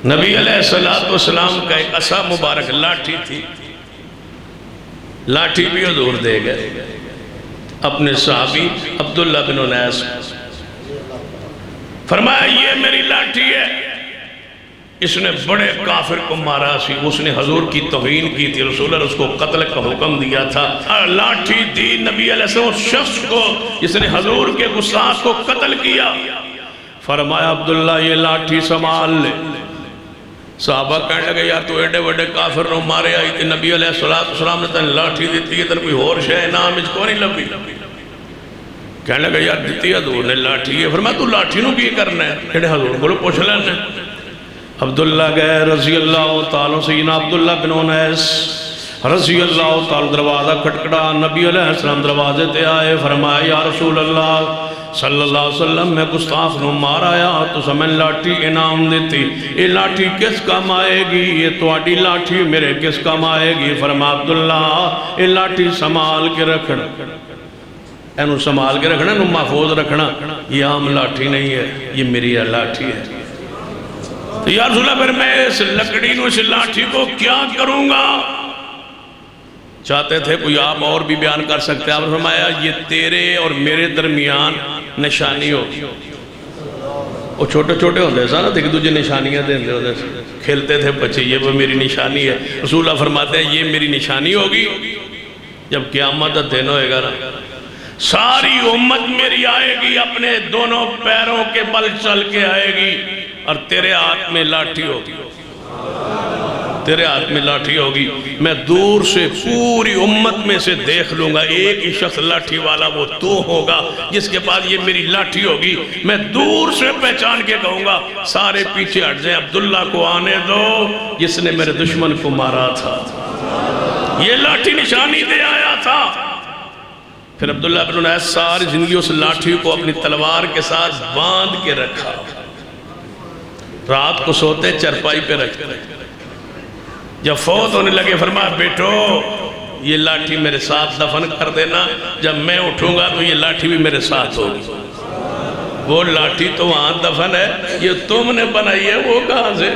نبی علیہ السلام کا ایک عصا مبارک لاٹھی تھی، لاٹھی بھی حضور دے گئے اپنے صحابی عبداللہ بن انیس، فرمایا یہ میری لاٹھی ہے، اس نے بڑے کافر کو مارا سی، اس نے حضور کی توہین کی تھی، رسول اللہ اس کو قتل کا حکم دیا تھا، لاٹھی دی نبی علیہ السلام اس شخص کو جس نے حضور کے گستاخ کو قتل کیا، فرمایا عبداللہ یہ لاٹھی سنبھال لے۔ صحابہ کہنے لگے یار تو ایڈے وڈے کافر نو مارے آئی تھی، نبی علیہ السلام نے تن لاٹھی دیتی ہے، تن کوئی اور شے نام اس کو نہیں لبی، کہنے لگے یار دیتی ہے حضور نے لاٹھی ہے، فرمایا تو لاٹھی نو کی کرنا ہے، کہنے حضور کو پوچھ لینا۔ عبداللہ گئے رضی اللہ تعالیٰ، سیدنا عبداللہ بن انیس رضی اللہ تعالیٰ دروازہ کھٹکڑا، نبی علیہ السلام دروازے تے آئے، فرمایا یا رسول اللہ صلی اللہ علیہ وسلم میں گستاخ نو مار آیا تو سمیں لاٹھی انعام دیتی، یہ لاٹھی کس کام آئے گی، یہ تواڈی لاٹھی میرے کس کام آئے گی؟ فرمایا عبداللہ یہ لاٹھی سنبھال کے رکھنا، اینو سنبھال کے رکھنا، اینو محفوظ رکھنا، یہ عام لاٹھی نہیں ہے، یہ میری لاٹھی ہے۔ تو یا رسول اللہ پھر میں اس لکڑی نو اس لاٹھی کو کیا کروں گا؟ چاہتے تھے کوئی آپ اور بھی بیان کر سکتے ہیں، آپ نے فرمایا یہ تیرے اور میرے درمیان نشانی ہو، وہ چھوٹے چھوٹے ہوتے ہیں نا، دیکھ تجھے نشانیاں دیتے ہوتے ہیں، کھیلتے تھے بچے، یہ وہ میری نشانی ہے۔ رسول اللہ فرماتے ہیں یہ میری نشانی ہوگی جب قیامت دن ہوئے گا نا، ساری امت میری آئے گی، اپنے دونوں پیروں کے بل چل کے آئے گی، اور تیرے ہاتھ میں لاٹھی ہوگی، تیرے ہاتھ میں لاٹھی ہوگی، میں دور سے پوری امت میں سے دیکھ لوں گا، ایک ہی شخص لاٹھی والا وہ تو ہوگا جس کے پاس یہ میری لاٹھی ہوگی، میں دور سے پہچان کے کہوں گا سارے پیچھے ہٹ جائیں، عبداللہ کو آنے دو جس نے میرے دشمن کو مارا تھا، یہ لاٹھی نشانی دے آیا تھا۔ پھر عبداللہ بن انیس ساری زندگی اس لاٹھی کو اپنی تلوار کے ساتھ باندھ کے رکھا، رات کو سوتے چرپائی پہ رکھتے، جب فوت ہونے لگے فرمایا بیٹو یہ لاٹھی میرے ساتھ دفن کر دینا، جب میں اٹھوں گا تو یہ لاٹھی بھی میرے ساتھ ہوگی۔ وہ لاٹھی تو وہاں دفن ہے، یہ تم نے بنائی ہے، وہ کہاں سے؟